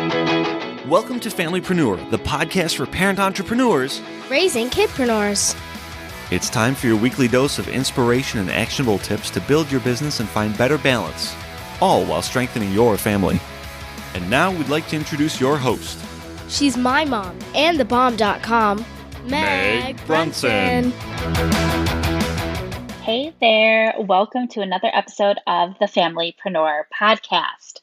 Welcome to Familypreneur, the podcast for parent entrepreneurs raising kidpreneurs. It's time for your weekly dose of inspiration and actionable tips to build your business and find better balance, all while strengthening your family. And now we'd like to introduce your host. She's my mom and thebomb.com, Meg Brunson. Hey there, welcome to another episode of the Familypreneur podcast.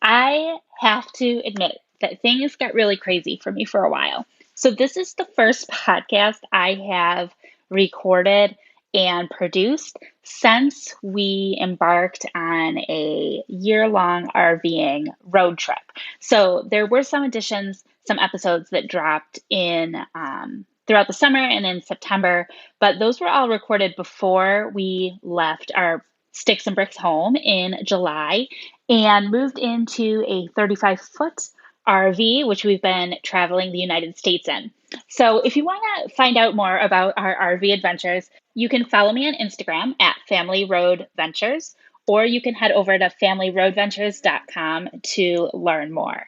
I have to admit that things got really crazy for me for a while. So this is the first podcast I have recorded and produced since we embarked on a year-long RVing road trip. So there were some episodes that dropped in throughout the summer and in September, but those were all recorded before we left our sticks and bricks home in July and moved into a 35-foot RV, which we've been traveling the United States in. So if you want to find out more about our RV adventures, you can follow me on Instagram at Family Road Ventures, or you can head over to familyroadventures.com to learn more.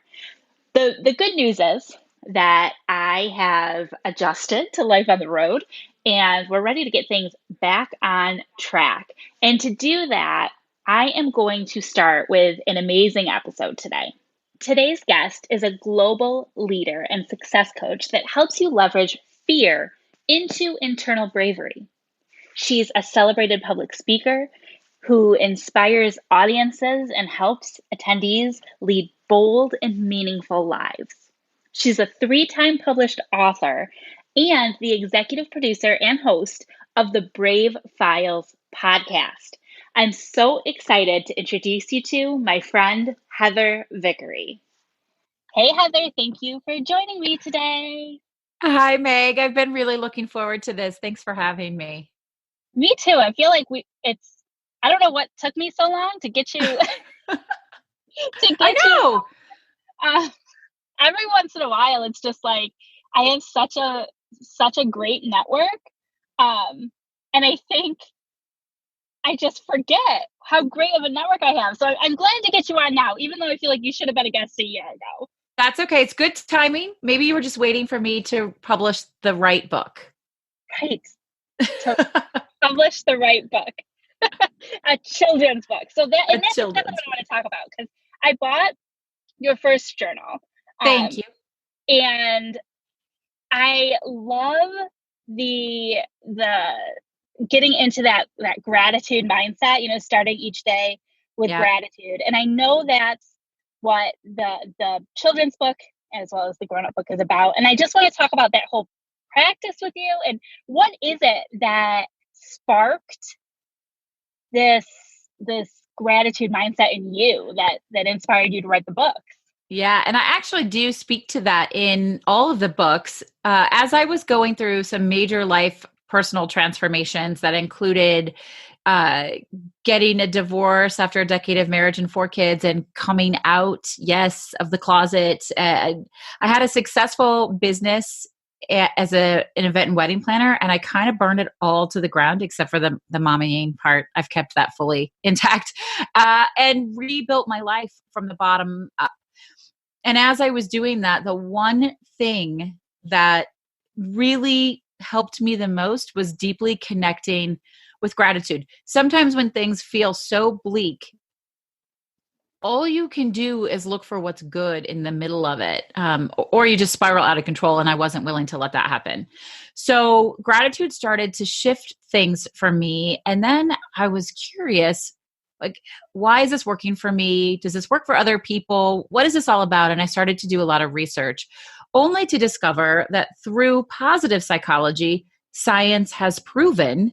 The good news is that I have adjusted to life on the road and we're ready to get things back on track. And to do that, I am going to start with an amazing episode today. Today's guest is a global leader and success coach that helps you leverage fear into internal bravery. She's a celebrated public speaker who inspires audiences and helps attendees lead bold and meaningful lives. She's a 3-time published author and the executive producer and host of the Brave Files podcast. I'm so excited to introduce you to my friend, Heather Vickery. Hey, Heather, thank you for joining me today. Hi, Meg. I've been really looking forward to this. Thanks for having me. Me too. I feel like I don't know what took me so long to get you. I know. Every once in a while, it's just like, I have such a great network. And I think I just forget how great of a network I have. So I'm glad to get you on now, even though I feel like you should have been a guest a year ago. That's okay. It's good timing. Maybe you were just waiting for me to publish the right book. Right. To publish the right book. A children's book. So that's what I want to talk about, because I bought your first journal. Thank you. And I love the getting into that gratitude mindset, starting each day with gratitude. And I know that's what the children's book as well as the grown-up book is about. And I just want to talk about that whole practice with you. And what is it that sparked this gratitude mindset in you that inspired you to write the books? Yeah. And I actually do speak to that in all of the books. As I was going through some major life personal transformations that included getting a divorce after a decade of marriage and 4 kids and coming out, of the closet. I had a successful business as an event and wedding planner, and I kind of burned it all to the ground except for the mommying part. I've kept that fully intact and rebuilt my life from the bottom up. And as I was doing that, the one thing that really helped me the most was deeply connecting with gratitude. Sometimes when things feel so bleak, all you can do is look for what's good in the middle of it, or you just spiral out of control, and I wasn't willing to let that happen. So gratitude started to shift things for me, and then I was curious, like, why is this working for me? Does this work for other people? What is this all about? And I started to do a lot of research, only to discover that through positive psychology, science has proven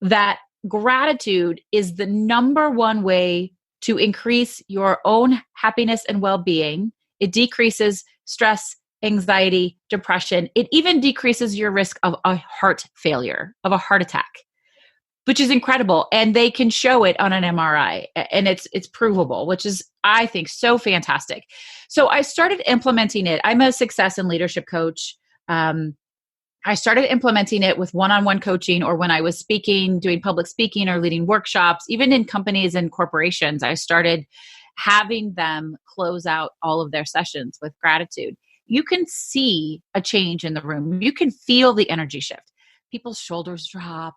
that gratitude is the number one way to increase your own happiness and well-being. It decreases stress, anxiety, depression. It even decreases your risk of a heart failure, of a heart attack, which is incredible. And they can show it on an MRI, and it's provable, which is, I think, so fantastic. So I started implementing it. I'm a success and leadership coach. I started implementing it with one-on-one coaching, or when I was speaking, doing public speaking or leading workshops, even in companies and corporations. I started having them close out all of their sessions with gratitude, you can see a change in the room. You can feel the energy shift. People's shoulders drop,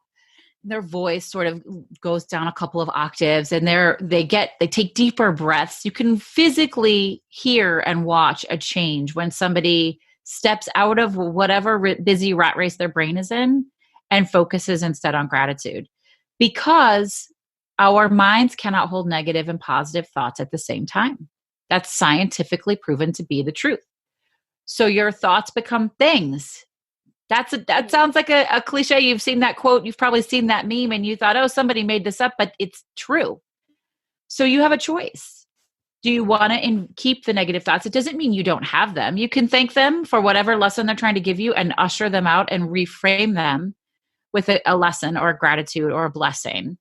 their voice sort of goes down a couple of octaves, and they take deeper breaths. You can physically hear and watch a change when somebody steps out of whatever busy rat race their brain is in and focuses instead on gratitude, because our minds cannot hold negative and positive thoughts at the same time. That's scientifically proven to be the truth. So your thoughts become things. That sounds like a cliche. You've seen that quote. You've probably seen that meme and you thought, oh, somebody made this up, but it's true. So you have a choice. Do you want to keep the negative thoughts? It doesn't mean you don't have them. You can thank them for whatever lesson they're trying to give you and usher them out and reframe them with a lesson or a gratitude or a blessing.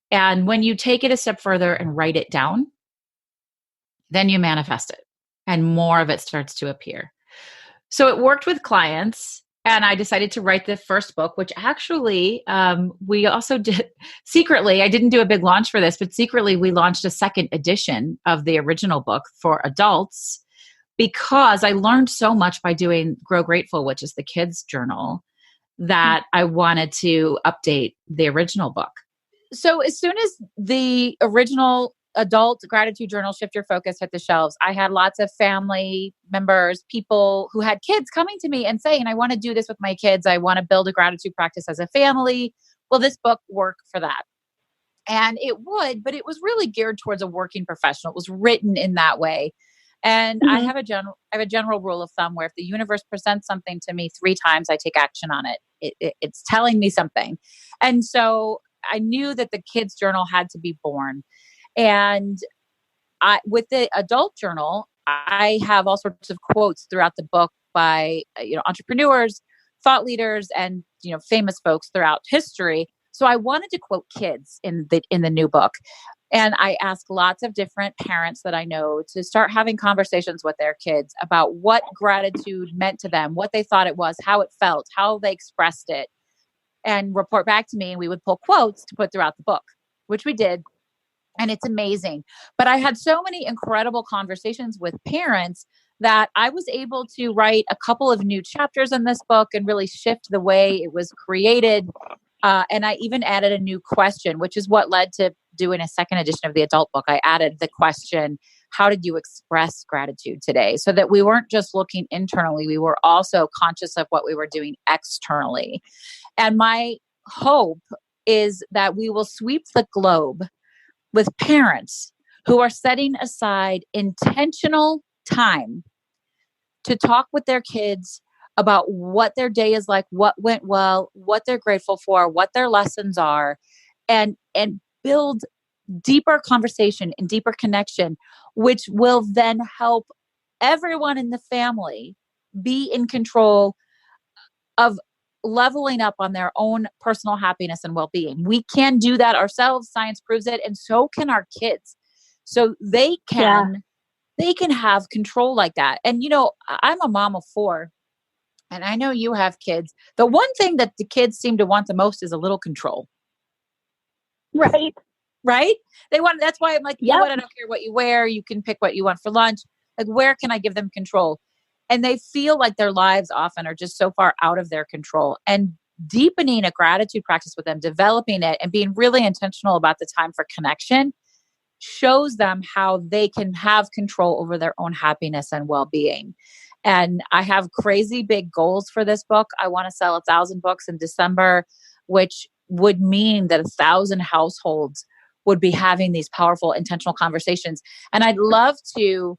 And when you take it a step further and write it down, then you manifest it and more of it starts to appear. So it worked with clients. And I decided to write the first book, which actually we also did secretly. I didn't do a big launch for this, but secretly we launched a second edition of the original book for adults, because I learned so much by doing Grow Greatful, which is the kids' journal, that I wanted to update the original book. So as soon as the original adult gratitude journal, Shift Your Focus, hit the shelves, I had lots of family members, people who had kids coming to me and saying, I want to do this with my kids. I want to build a gratitude practice as a family. Will this book work for that? And it would, but it was really geared towards a working professional. It was written in that way. And I have a general rule of thumb where if the universe presents something to me 3 times, I take action on it. It's telling me something. And so I knew that the kids' journal had to be born. And with the adult journal, I have all sorts of quotes throughout the book by entrepreneurs, thought leaders, and famous folks throughout history. So I wanted to quote kids in the new book, and I asked lots of different parents that I know to start having conversations with their kids about what gratitude meant to them, what they thought it was, how it felt, how they expressed it, and report back to me. And we would pull quotes to put throughout the book, which we did. And it's amazing. But I had so many incredible conversations with parents that I was able to write a couple of new chapters in this book and really shift the way it was created. And I even added a new question, which is what led to doing a second edition of the adult book. I added the question, how did you express gratitude today? So that we weren't just looking internally, we were also conscious of what we were doing externally. And my hope is that we will sweep the globe with parents who are setting aside intentional time to talk with their kids about what their day is like, what went well, what they're grateful for, what their lessons are, and build deeper conversation and deeper connection, which will then help everyone in the family be in control of leveling up on their own personal happiness and well-being. We can do that ourselves. Science proves it. And so can our kids. So they can have control like that. And, I'm a mom of 4 and I know you have kids. The one thing that the kids seem to want the most is a little control. Right. Right? That's why I'm like, you know what? I don't care what you wear. You can pick what you want for lunch. Like, where can I give them control? And they feel like their lives often are just so far out of their control. And deepening a gratitude practice with them, developing it, and being really intentional about the time for connection shows them how they can have control over their own happiness and well-being. And I have crazy big goals for this book. I want to sell 1,000 books in December, which would mean that 1,000 households would be having these powerful, intentional conversations. And I'd love to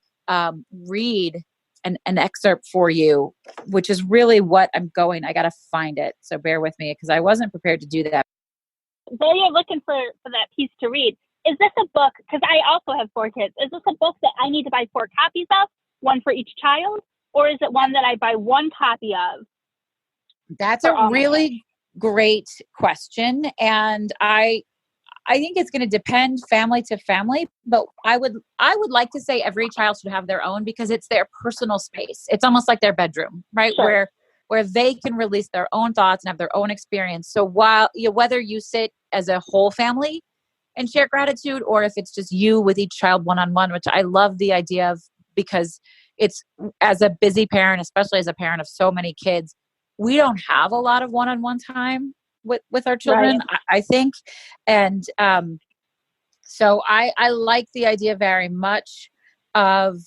read an excerpt for you, which is really what I got to find it. So bear with me because I wasn't prepared to do that. While you're looking for that piece to read, is this a book? Because I also have 4 kids. Is this a book that I need to buy 4 copies of, one for each child? Or is it one that I buy 1 copy of? That's a really great question. And I think it's going to depend family to family, but I would like to say every child should have their own because it's their personal space. It's almost like their bedroom, right? Sure. Where they can release their own thoughts and have their own experience. So while whether you sit as a whole family and share gratitude, or if it's just you with each child one-on-one, which I love the idea of, because it's, as a busy parent, especially as a parent of so many kids, we don't have a lot of one-on-one time with our children, Right. I think. And so I like the idea very much of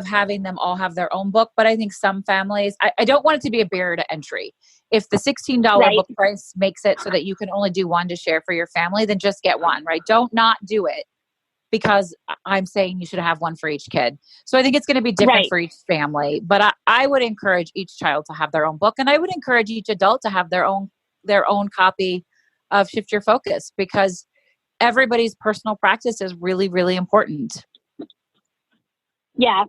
having them all have their own book. But I think some families, I don't want it to be a barrier to entry. If the $16 Right. book price makes it so that you can only do one to share for your family, then just get one, right? Don't not do it because I'm saying you should have one for each kid. So I think it's going to be different Right. for each family. But I would encourage each child to have their own book. And I would encourage each adult to have their own copy of Shift Your Focus, because everybody's personal practice is really, really important. Yeah.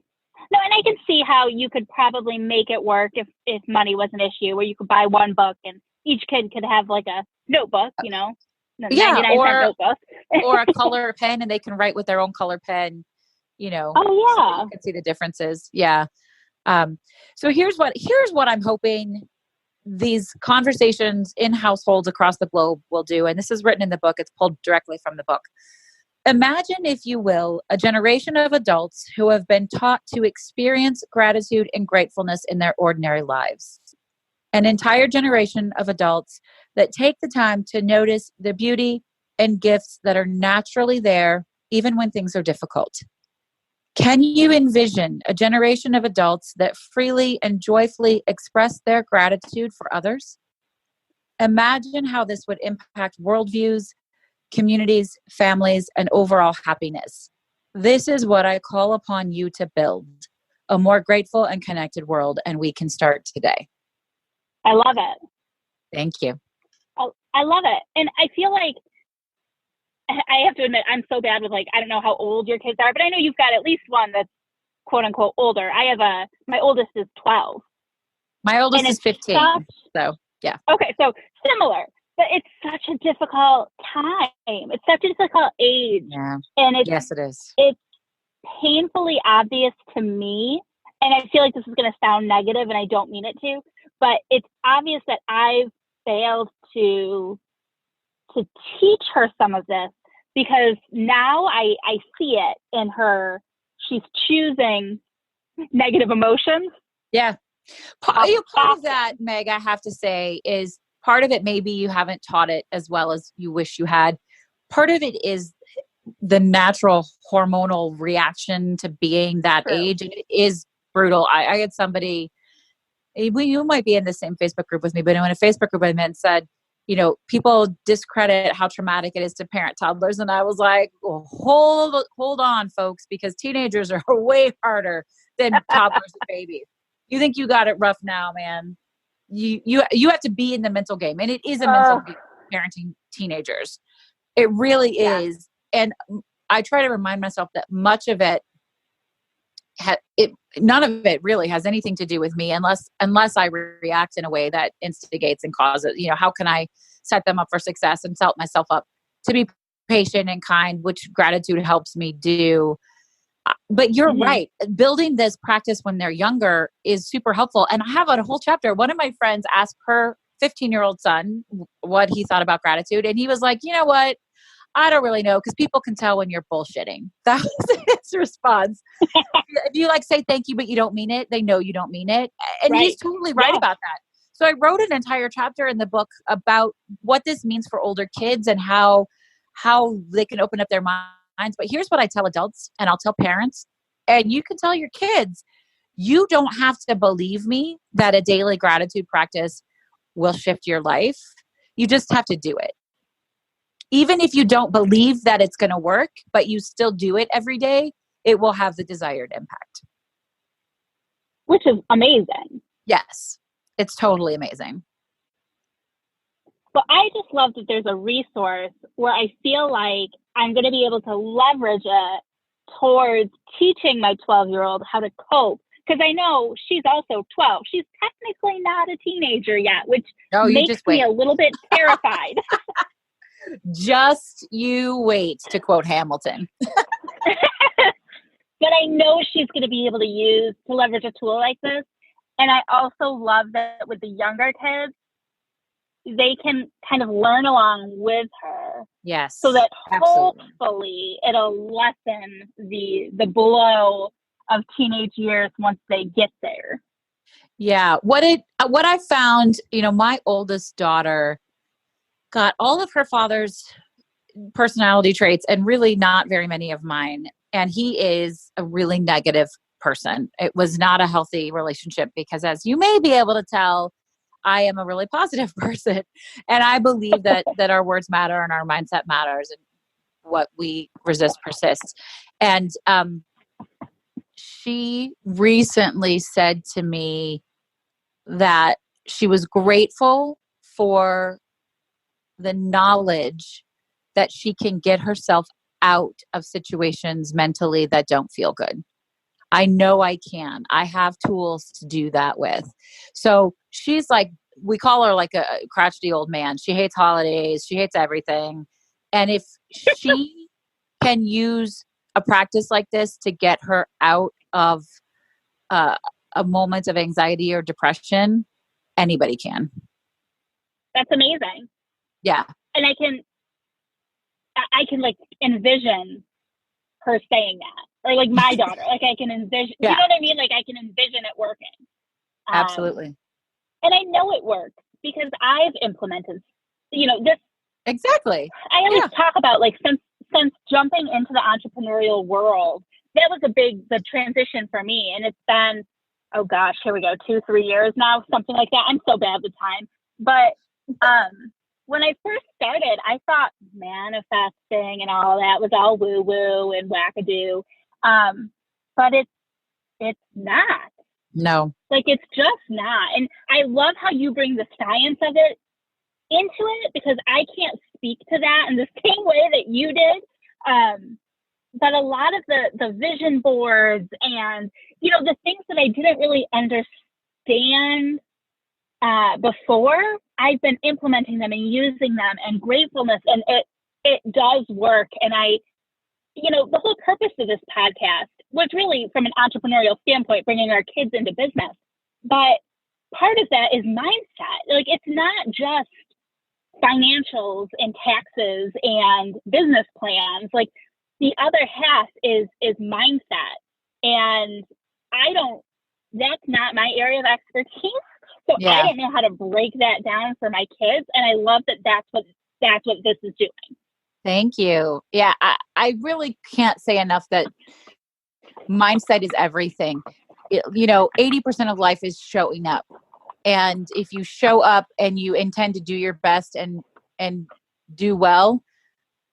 No, and I can see how you could probably make it work if money was an issue, where you could buy one book and each kid could have like a notebook, you know, a 99-cent notebook. Or a color pen, and they can write with their own color pen, you know. Oh, yeah. So you can see the differences. Yeah. So here's what I'm hoping these conversations in households across the globe will do. And this is written in the book. It's pulled directly from the book. Imagine, if you will, a generation of adults who have been taught to experience gratitude and gratefulness in their ordinary lives. An entire generation of adults that take the time to notice the beauty and gifts that are naturally there, even when things are difficult. Can you envision a generation of adults that freely and joyfully express their gratitude for others? Imagine how this would impact worldviews, communities, families, and overall happiness. This is what I call upon you to build: a more grateful and connected world, and we can start today. I love it. Thank you. I love it. And I feel like, I have to admit, I'm so bad with, like, I don't know how old your kids are, but I know you've got at least one that's quote unquote older. My oldest is 12. My oldest is 15. So yeah. Okay. So similar, but it's such a difficult time. It's such a difficult age. Yeah. And yes, it is. It's painfully obvious to me. And I feel like this is going to sound negative, and I don't mean it to, but it's obvious that I've failed to teach her some of this, because now I see it in her. She's choosing negative emotions. Yeah. Part of that, Meg, I have to say, is part of it, maybe you haven't taught it as well as you wish you had. Part of it is the natural hormonal reaction to being that True. age. And it is brutal. I had somebody, you might be in the same Facebook group with me, but in a Facebook group I met, said, you know, people discredit how traumatic it is to parent toddlers. And I was like, oh, hold on, folks, because teenagers are way harder than toddlers and babies. You think you got it rough now, man. You have to be in the mental game. And it is a mental game, parenting teenagers. It really is. And I try to remind myself that much of it, none of it really has anything to do with me, unless I react in a way that instigates and causes, you know, how can I set them up for success and set myself up to be patient and kind, which gratitude helps me do. But you're right. Building this practice when they're younger is super helpful. And I have a whole chapter. One of my friends asked her 15-year-old son what he thought about gratitude. And he was like, you know what? I don't really know, because people can tell when you're bullshitting. That was his response. If you say thank you, but you don't mean it, they know you don't mean it. And he's totally right about that. So I wrote an entire chapter in the book about what this means for older kids and how they can open up their minds. But here's what I tell adults, and I'll tell parents, and you can tell your kids: you don't have to believe me that a daily gratitude practice will shift your life. You just have to do it. Even if you don't believe that it's going to work, but you still do it every day, it will have the desired impact. Which is amazing. Yes, it's totally amazing. But I just love that there's a resource where I feel like I'm going to be able to leverage it towards teaching my 12-year-old how to cope. Because I know she's also 12. She's technically not a teenager yet, which makes me a little bit terrified. Just you wait, to quote Hamilton. But I know she's going to be able to leverage a tool like this. And I also love that with the younger kids, they can kind of learn along with her Yes. So that Absolutely. hopefully it'll lessen the blow of teenage years once they get there. Yeah. What I found, my oldest daughter got all of her father's personality traits and really not very many of mine. And he is a really negative person. It was not a healthy relationship because, as you may be able to tell, I am a really positive person. And I believe that our words matter and our mindset matters, and what we resist persists. And she recently said to me that she was grateful for the knowledge that she can get herself out of situations mentally that don't feel good. I know I can. I have tools to do that with. So she's like, we call her like a crotchety old man. She hates holidays. She hates everything. And if she can use a practice like this to get her out of a moment of anxiety or depression, anybody can. That's amazing. Yeah. And I can like envision her saying that, or like my daughter, like I can envision, you know what I mean? Like I can envision it working. Absolutely. And I know it works because I've implemented, this. Exactly. I always talk about like since jumping into the entrepreneurial world, that was the transition for me. And it's been, oh gosh, here we go, 2-3 years now, something like that. I'm so bad with time. But when I first started, I thought manifesting and all that was all woo woo and wackadoo. But it's not. No. Like it's just not. And I love how you bring the science of it into it, because I can't speak to that in the same way that you did. But a lot of the vision boards and, the things that I didn't really understand before, I've been implementing them and using them, and gratefulness, and it does work. And the whole purpose of this podcast was really from an entrepreneurial standpoint, bringing our kids into business. But part of that is mindset. Like it's not just financials and taxes and business plans. Like the other half is mindset. And that's not my area of expertise. So I don't know how to break that down for my kids. And I love that that's what this is doing. Thank you. Yeah. I really can't say enough that mindset is everything. 80% of life is showing up. And if you show up and you intend to do your best and do well,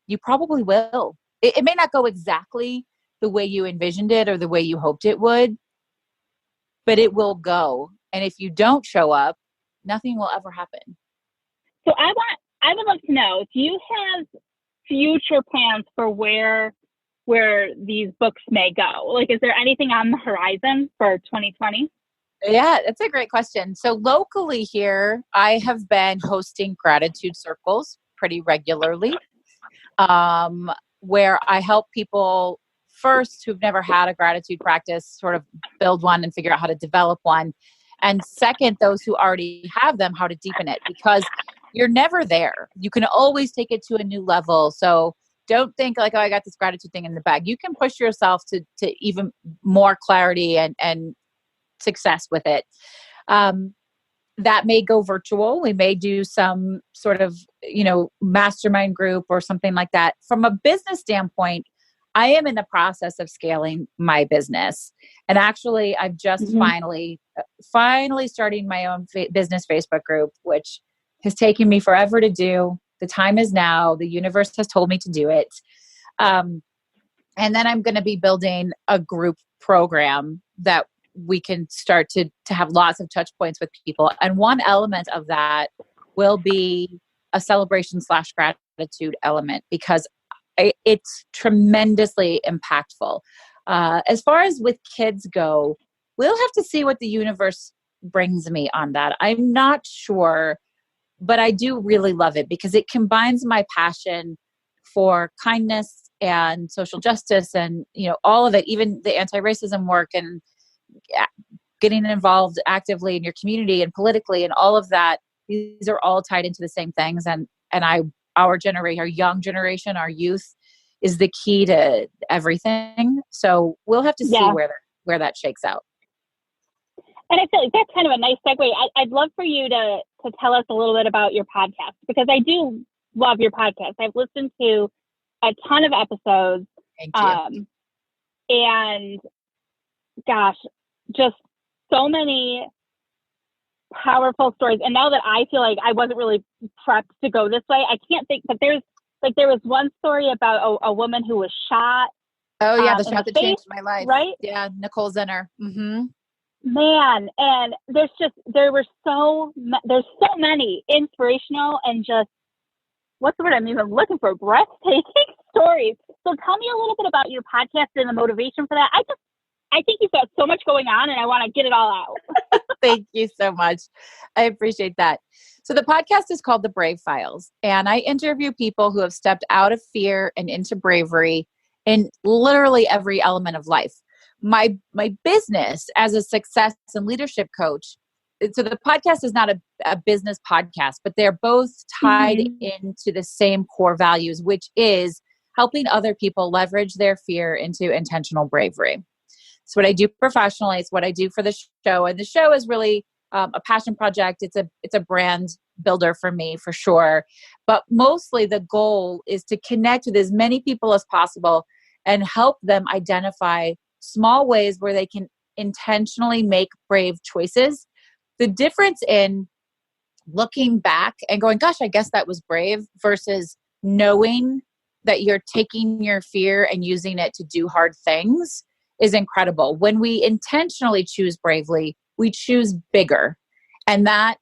you probably will. It may not go exactly the way you envisioned it or the way you hoped it would, but it will go. And if you don't show up, nothing will ever happen. So I would love to know, do you have future plans for where these books may go? Like, is there anything on the horizon for 2020? Yeah, that's a great question. So locally here, I have been hosting gratitude circles pretty regularly, where I help people first who've never had a gratitude practice sort of build one and figure out how to develop one. And second, those who already have them, how to deepen it, because you're never there. You can always take it to a new level. So don't think like, oh, I got this gratitude thing in the bag. You can push yourself to even more clarity and success with it. That may go virtual. We may do some sort of, mastermind group or something like that. From a business standpoint, I am in the process of scaling my business. And actually, I've just finally starting my own business Facebook group, which has taken me forever to do. The time is now. The universe has told me to do it. And then I'm going to be building a group program that we can start to have lots of touch points with people. And one element of that will be a celebration / gratitude element, because it's tremendously impactful. As far as with kids go, we'll have to see what the universe brings me on that. I'm not sure, but I do really love it because it combines my passion for kindness and social justice and, all of it, even the anti-racism work and getting involved actively in your community and politically and all of that. These are all tied into the same things. And I our generation, our young generation, our youth is the key to everything. So we'll have to see where that shakes out. And I feel like that's kind of a nice segue. I'd love for you to tell us a little bit about your podcast, because I do love your podcast. I've listened to a ton of episodes. Thank you. And gosh, just so many powerful stories. And now that I feel like I wasn't really prepped to go this way, I can't think, but there was one story about a woman who was shot. Oh yeah, the shot that changed my life. Right? Yeah, Nicole Zinner. Mm-hmm. Man, and there's so many inspirational and just, what's the word I'm even looking for? Breathtaking stories. So tell me a little bit about your podcast and the motivation for that. I think you've got so much going on, and I want to get it all out. Thank you so much. I appreciate that. So the podcast is called The Brave Files, and I interview people who have stepped out of fear and into bravery in literally every element of life. My business as a success and leadership coach, so the podcast is not a business podcast, but they're both tied into the same core values, which is helping other people leverage their fear into intentional bravery. It's what I do professionally. It's what I do for the show. And the show is really a passion project. It's a brand builder for me, for sure. But mostly the goal is to connect with as many people as possible and help them identify small ways where they can intentionally make brave choices. The difference in looking back and going, gosh, I guess that was brave, versus knowing that you're taking your fear and using it to do hard things is incredible. When we intentionally choose bravely, we choose bigger. And that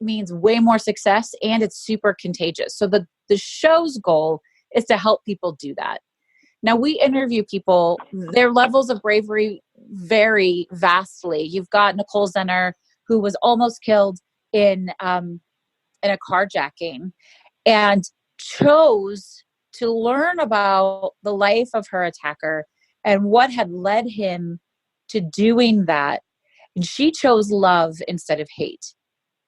means way more success, and it's super contagious. So the show's goal is to help people do that. Now, we interview people, their levels of bravery vary vastly. You've got Nicole Zinner, who was almost killed in a carjacking and chose to learn about the life of her attacker and what had led him to doing that. And she chose love instead of hate.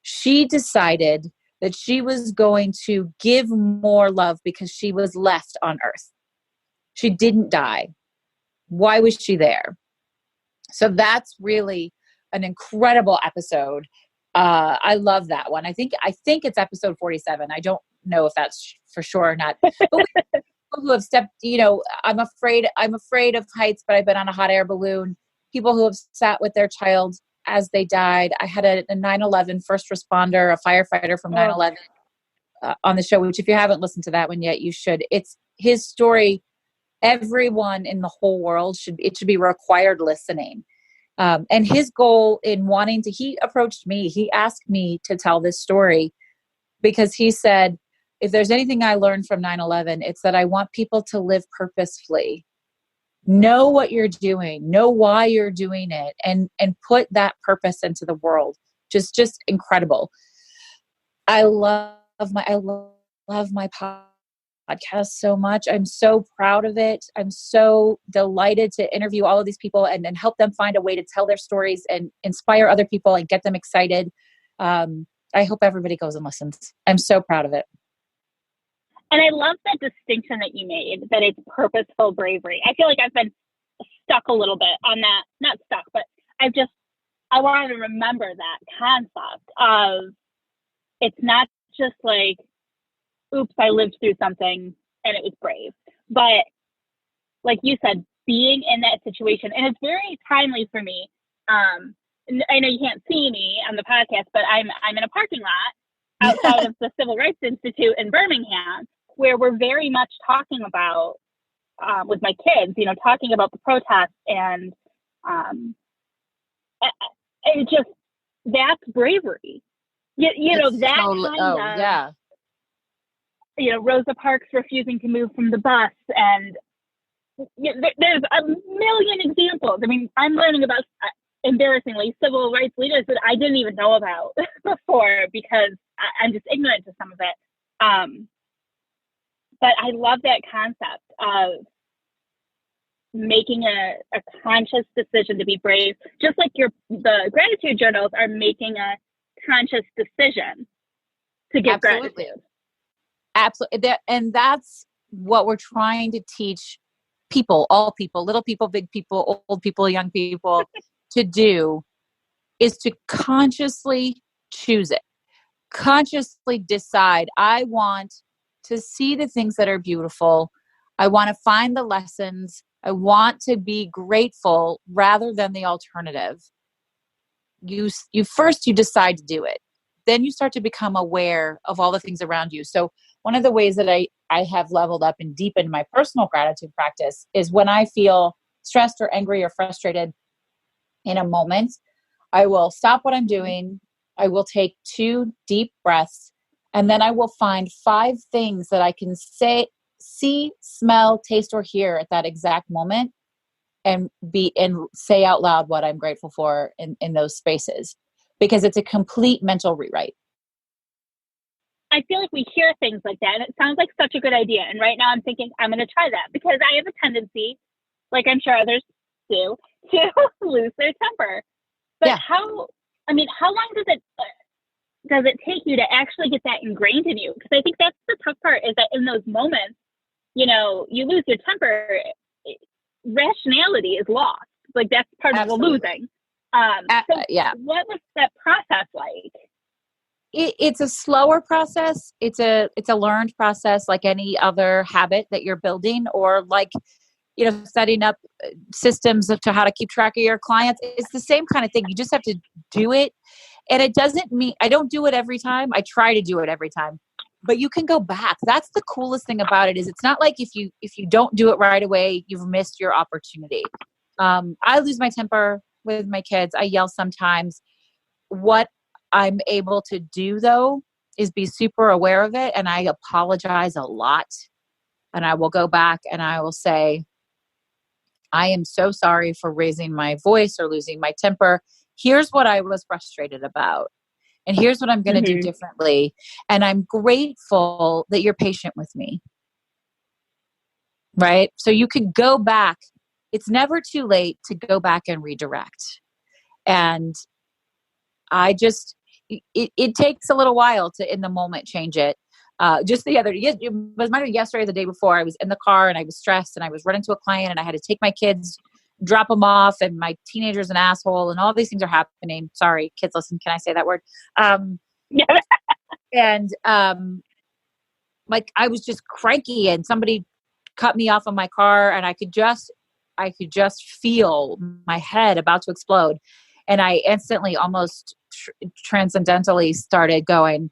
She decided that she was going to give more love because she was left on earth. She didn't die. Why was she there? So that's really an incredible episode. I love that one. I think it's episode 47. I don't know if that's for sure or not. But people who have stepped, I'm afraid of heights, but I've been on a hot air balloon. People who have sat with their child as they died. I had a 9/11 first responder, a firefighter from 9/11 on the show, which if you haven't listened to that one yet, you should. It's his story. Everyone in the whole world should be required listening. And his goal in he approached me, he asked me to tell this story because he said, if there's anything I learned from 9/11, it's that I want people to live purposefully. Know what you're doing, know why you're doing it, and put that purpose into the world. Just incredible. I love my podcast so much. I'm so proud of it. I'm so delighted to interview all of these people and help them find a way to tell their stories and inspire other people and get them excited. I hope everybody goes and listens. I'm so proud of it. And I love that distinction that you made, that it's purposeful bravery. I feel like I've been stuck a little bit on that. Not stuck, but I wanted to remember that concept of, it's not just like, oops, I lived through something and it was brave. But like you said, being in that situation, and it's very timely for me. I know you can't see me on the podcast, but I'm in a parking lot outside of the Civil Rights Institute in Birmingham, where we're very much talking about, with my kids, talking about the protests, and it just, that's bravery. That kind of, Rosa Parks refusing to move from the bus, and there's a million examples. I mean, I'm learning about, embarrassingly, civil rights leaders that I didn't even know about before because I'm just ignorant to some of it. But I love that concept of making a conscious decision to be brave, just like the gratitude journals are making a conscious decision to give gratitude. Absolutely. And that's what we're trying to teach people, all people, little people, big people, old people, young people, to do, is to consciously choose it. Consciously decide, I want to see the things that are beautiful. I want to find the lessons. I want to be grateful rather than the alternative. You first, you decide to do it. Then you start to become aware of all the things around you. So one of the ways that I have leveled up and deepened my personal gratitude practice is when I feel stressed or angry or frustrated in a moment, I will stop what I'm doing. I will take 2 deep breaths, and then I will find 5 things that I can say, see, smell, taste, or hear at that exact moment, and say out loud what I'm grateful for in those spaces, because it's a complete mental rewrite. I feel like we hear things like that, and it sounds like such a good idea. And right now I'm thinking I'm going to try that, because I have a tendency, like I'm sure others do, to lose their temper. But Yeah. how long does it take you to actually get that ingrained in you? Because I think that's the tough part, is that in those moments, you lose your temper, rationality is lost. Like, that's part Absolutely. of the losing. So what was that process like? It's a slower process. It's a learned process, like any other habit that you're building, or like, setting up systems to how to keep track of your clients. It's the same kind of thing. You just have to do it. And it doesn't mean I don't do it every time. I try to do it every time, but you can go back. That's the coolest thing about it, is it's not like if you don't do it right away, you've missed your opportunity. I lose my temper with my kids. I yell sometimes. What I'm able to do, though, is be super aware of it. And I apologize a lot. And I will go back and I will say, I am so sorry for raising my voice or losing my temper. Here's what I was frustrated about. And here's what I'm going to do differently. And I'm grateful that you're patient with me. Right? So you could go back. It's never too late to go back and redirect. And it takes a little while to, in the moment, change it. Just the other, it was yesterday or the day before, I was in the car and I was stressed and I was running to a client and I had to take my kids, drop them off, and my teenager's an asshole and all these things are happening. Sorry, kids, listen, can I say that word? And like, I was just cranky and somebody cut me off of my car and I could just feel my head about to explode. And I instantly, almost transcendentally, started going,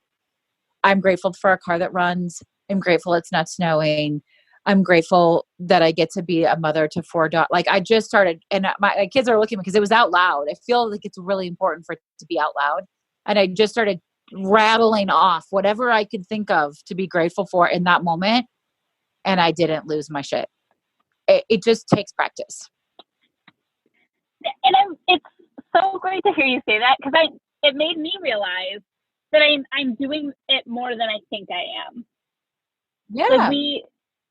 I'm grateful for a car that runs. I'm grateful it's not snowing. I'm grateful that I get to be a mother to 4 daughters. Like, I just started, and my kids are looking at me because it was out loud. I feel like it's really important for it to be out loud. And I just started rattling off whatever I could think of to be grateful for in that moment. And I didn't lose my shit. It just takes practice. And it's so great to hear you say that, because it made me realize that I'm doing it more than I think I am. Yeah. Like,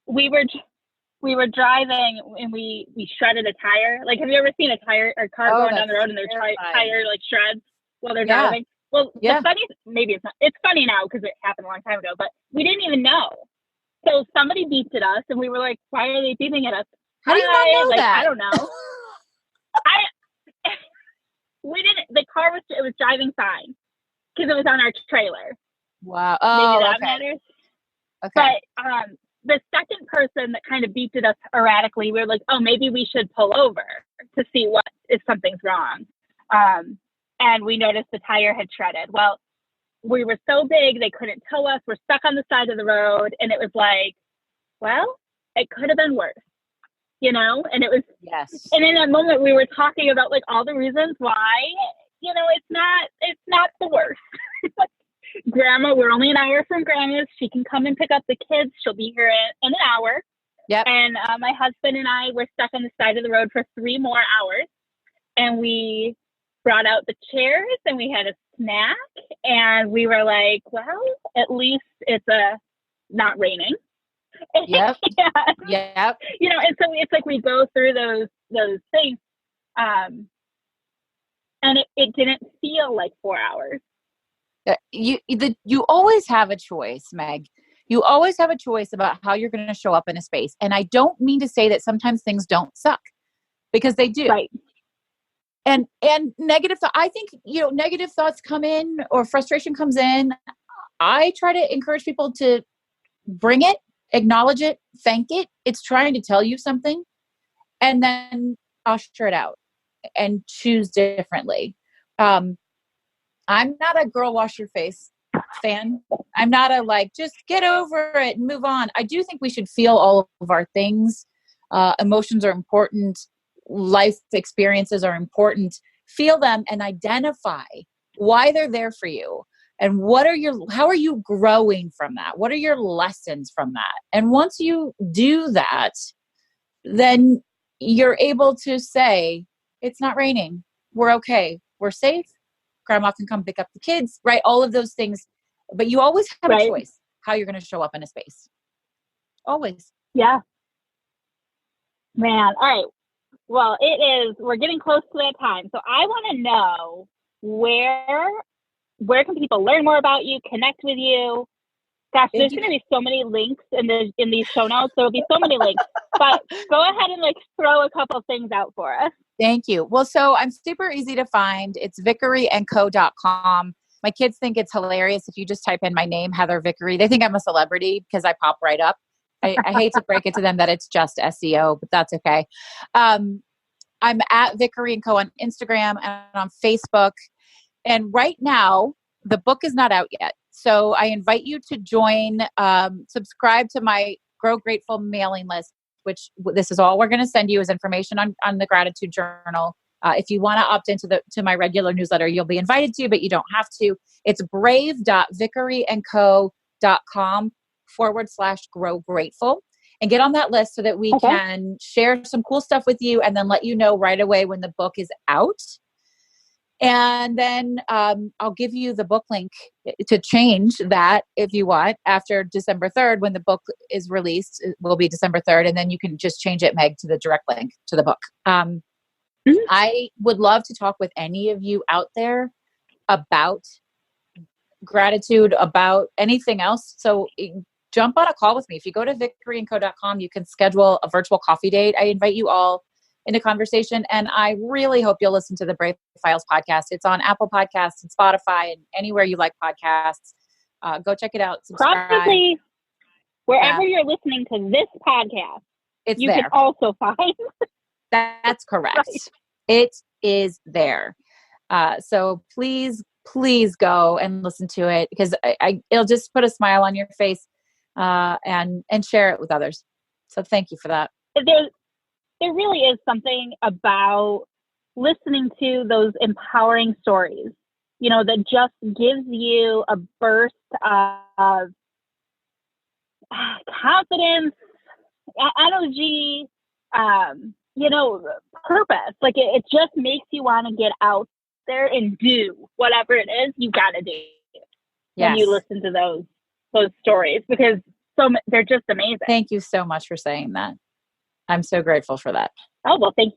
we were driving and we shredded a tire. Like, have you ever seen a car going down the road and their tire like shreds while they're driving? Well, the funny, maybe it's not. It's funny now because it happened a long time ago, but we didn't even know. So somebody beeped at us, and we were like, "Why are they beeping at us?" How do you not know that? I don't know. We didn't. The car was driving fine because it was on our trailer. Wow. Maybe that matters. Okay. But the second person that kind of beeped at us erratically, we were like, "Oh, maybe we should pull over to see if something's wrong." And we noticed the tire had shredded. Well, we were so big they couldn't tow us. We're stuck on the side of the road, and it was like, well, it could have been worse, And it was, yes. And in that moment, we were talking about like all the reasons why, it's not the worst. Grandma, we're only an hour from Grandma's. She can come and pick up the kids. She'll be here in an hour. Yep. And my husband and I were stuck on the side of the road for 3 more hours. And we brought out the chairs and we had a snack. And we were like, well, at least it's not raining. Yep. Yep. And so it's like we go through those things. And it didn't feel like 4 hours. You always have a choice, Meg. You always have a choice about how you're going to show up in a space. And I don't mean to say that sometimes things don't suck, because they do. Right. And negative thought, I think, negative thoughts come in or frustration comes in. I try to encourage people to bring it, acknowledge it, thank it. It's trying to tell you something, and then usher it out and choose differently. I'm not a girl wash your face fan. I'm not a just get over it and move on. I do think we should feel all of our things. Emotions are important. Life experiences are important. Feel them and identify why they're there for you. And how are you growing from that? What are your lessons from that? And once you do that, then you're able to say, it's not raining. We're okay. We're safe. Grandma can come pick up the kids, right? All of those things. But you always have a choice how you're going to show up in a space. Always. Yeah. Man. All right. Well, we're getting close to that time. So I want to know where can people learn more about you, connect with you? Gosh, there's going to be so many links in these show notes. There will be so many links, but go ahead and throw a couple things out for us. Thank you. Well, so I'm super easy to find. It's vickeryandco.com. My kids think it's hilarious if you just type in my name, Heather Vickery. They think I'm a celebrity because I pop right up. I hate to break it to them that it's just SEO, but that's okay. I'm at Vickery and Co on Instagram and on Facebook. And right now, the book is not out yet. So I invite you to join, subscribe to my Grow Greatful mailing list, which this is all we're going to send you is information on the gratitude journal. If you want to opt into to my regular newsletter, you'll be invited to, but you don't have to. It's brave.vickeryandco.com/grow grateful, and get on that list so that we can share some cool stuff with you and then let you know right away when the book is out. And then I'll give you the book link to change that if you want after December 3rd, when the book is released. It will be December 3rd. And then you can just change it, Meg, to the direct link to the book. I would love to talk with any of you out there about gratitude, about anything else. So jump on a call with me. If you go to vickeryandco.com, you can schedule a virtual coffee date. I invite you all into conversation. And I really hope you'll listen to the Brave Files podcast. It's on Apple Podcasts and Spotify and anywhere you like podcasts. Go check it out. Subscribe. Probably wherever you're listening to this podcast, you can also find. That's correct. Right. It is there. So please go and listen to it, because it'll just put a smile on your face and share it with others. So thank you for that. There really is something about listening to those empowering stories, that just gives you a burst of confidence, energy, purpose. It just makes you want to get out there and do whatever it is you got to do when you listen to those stories, because they're just amazing. Thank you so much for saying that. I'm so grateful for that. Oh, well, thank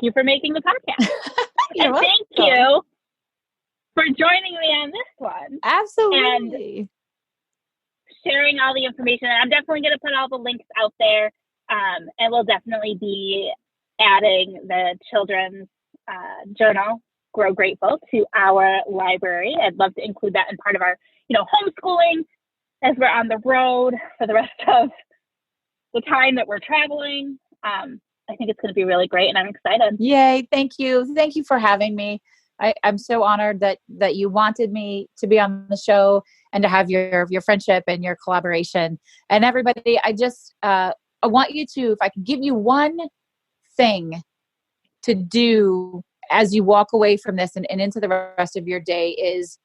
you for making the podcast. And thank you for joining me on this one. Absolutely. And sharing all the information. I'm definitely going to put all the links out there. And we'll definitely be adding the children's journal, Grow Greatful, to our library. I'd love to include that in part of our, homeschooling as we're on the road for the rest of the time that we're traveling. I think it's going to be really great, and I'm excited. Yay. Thank you. Thank you for having me. I'm so honored that you wanted me to be on the show and to have your friendship and your collaboration. And everybody, I want you to, if I could give you one thing to do as you walk away from this and into the rest of your day, is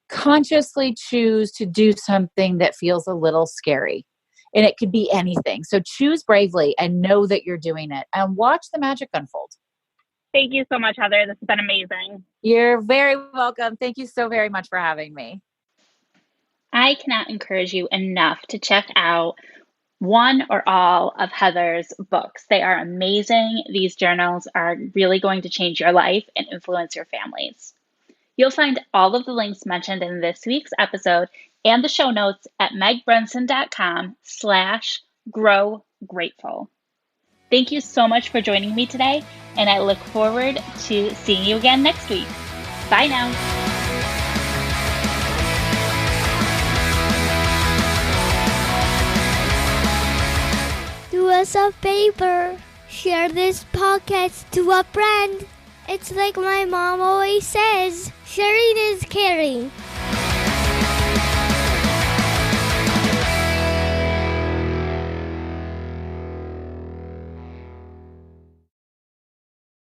consciously choose to do something that feels a little scary. And it could be anything. So choose bravely and know that you're doing it, and watch the magic unfold. Thank you so much, Heather. This has been amazing. You're very welcome. Thank you so very much for having me. I cannot encourage you enough to check out one or all of Heather's books. They are amazing. These journals are really going to change your life and influence your families. You'll find all of the links mentioned in this week's episode and the show notes at megbrunson.com/grow-grateful. Thank you so much for joining me today, and I look forward to seeing you again next week. Bye now. Do us a favor. Share this podcast to a friend. It's like my mom always says, sharing is caring.